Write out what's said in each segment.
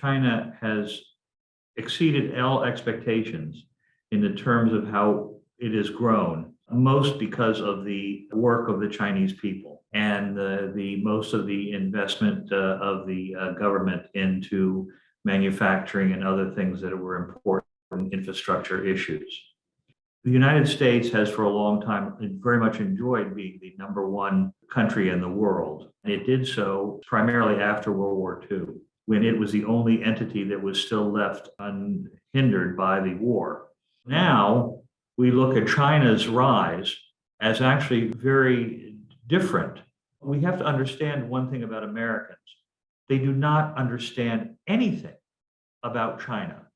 China has exceeded all expectations in the terms of how it has grown, most because of the work of the Chinese people and the most of the investment of the government into manufacturing and other things that were important infrastructure issues. The United States has for a long time very much enjoyed being the number one country in the world. And it did so primarily after World War II, when it was the only entity that was still left unhindered by the war. Now we look at China's rise as actually very different. We have to understand one thing about Americans. They do not understand anything about China.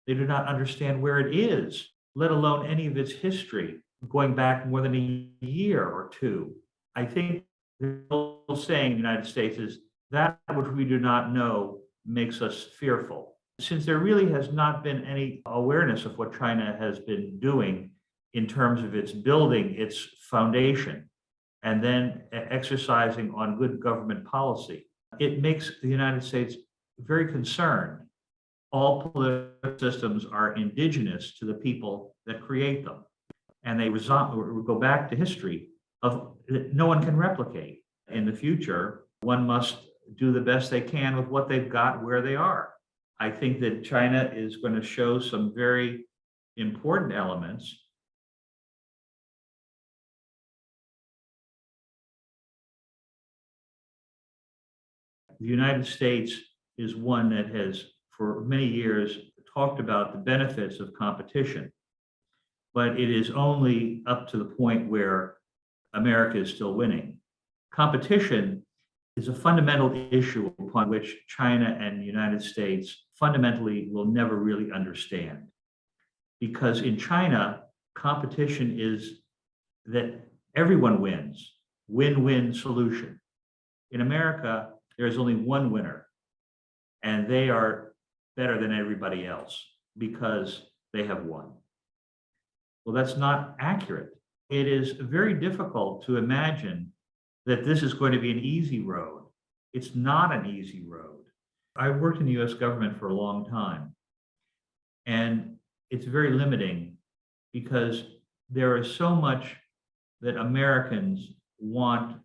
They do not understand where it is, let alone any of its history going back more than a year or two. I think the old saying in the United States is that which we do not know makes us fearful. Since there really has not been any awareness of what China has been doing in terms of its building its foundation and then exercising on good government policy, it makes the United States very concerned. All political systems are indigenous to the people that create them. And they go back to history of no one can replicate. In the future, one must do the best they can with what they've got where they are. I think that China is going to show some very important elements. The United States is one that has, for many years, talked about the benefits of competition, but it is only up to the point where America is still winning. Competition is a fundamental issue upon which China and the United States fundamentally will never really understand. Because in China, competition is that everyone wins, win-win solution. In America, there's only one winner, and they are better than everybody else because they have won. Well, that's not accurate. It is very difficult to imagine that this is going to be an easy road. It's not an easy road. I've worked in the US government for a long time, and it's very limiting because there is so much that Americans want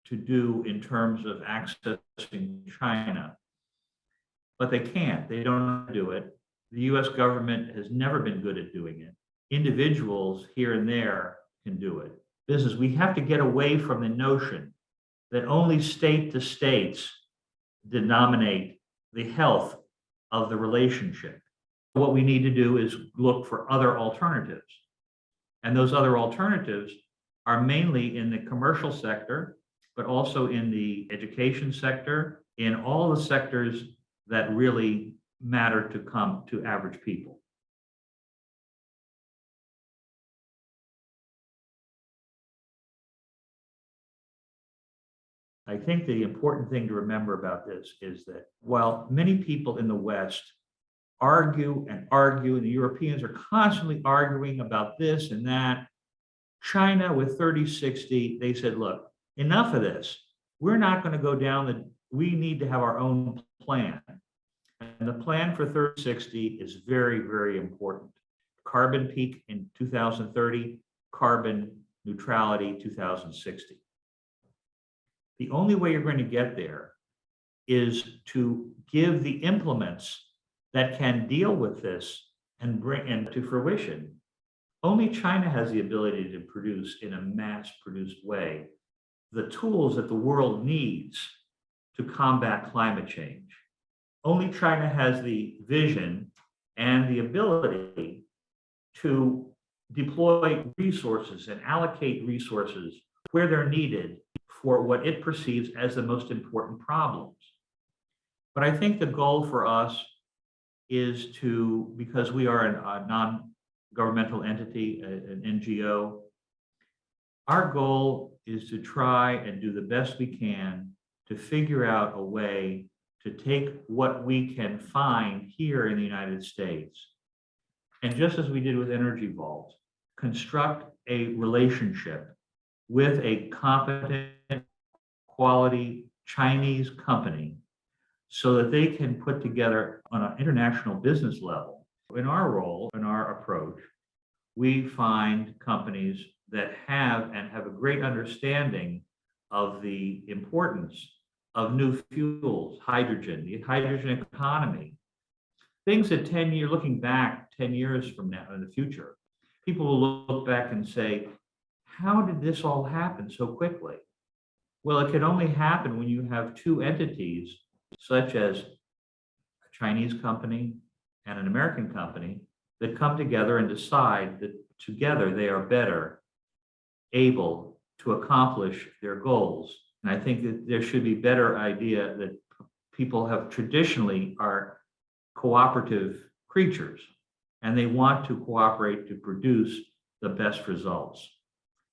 to do in terms of accessing China, but they can't. They don't do it. The US government has never been good at doing it. Individuals here and there can do it. We have to get away from the notion that only state to states denominate the health of the relationship. What we need to do is look for other alternatives. And those other alternatives are mainly in the commercial sector, but also in the education sector, in all the sectors that really matter to average people. I think the important thing to remember about this is that while many people in the West argue and argue, and the Europeans are constantly arguing about this and that, China with 30/60, they said, look, enough of this. We're not going to go down we need to have our own plan. And the plan for 30/60 is very, very important. Carbon peak in 2030, carbon neutrality 2060. The only way you're going to get there is to give the implements that can deal with this and bring into fruition. Only China has the ability to produce in a mass-produced way the tools that the world needs to combat climate change. Only China has the vision and the ability to deploy resources and allocate resources where they're needed for what it perceives as the most important problems. But I think the goal for us is to, because we are a non-governmental entity, an NGO, our goal is to try and do the best we can to figure out a way to take what we can find here in the United States, and just as we did with Energy Vault, construct a relationship with a competent, quality Chinese company so that they can put together on an international business level. In our role, in our approach, we find companies that have a great understanding of the importance of new fuels, hydrogen, the hydrogen economy, things that 10 years, looking back 10 years from now in the future, people will look back and say, how did this all happen so quickly? Well, it can only happen when you have two entities, such as a Chinese company and an American company, that come together and decide that together they are better able to accomplish their goals. And I think that there should be better idea that people have traditionally are cooperative creatures, and they want to cooperate to produce the best results.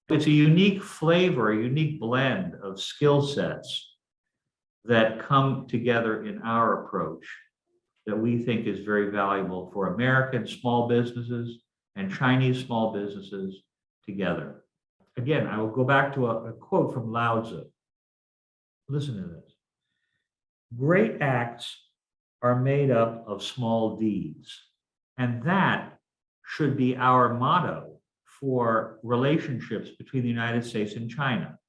It's a unique flavor, a unique blend of skill sets that come together in our approach that we think is very valuable for American small businesses and Chinese small businesses together. Again, I will go back to a quote from Lao Tzu. Listen to this. Great acts are made up of small deeds, and that should be our motto for relationships between the United States and China.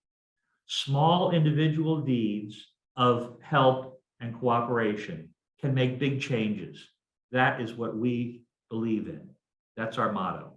Small individual deeds of help and cooperation can make big changes. That is what we believe in. That's our motto.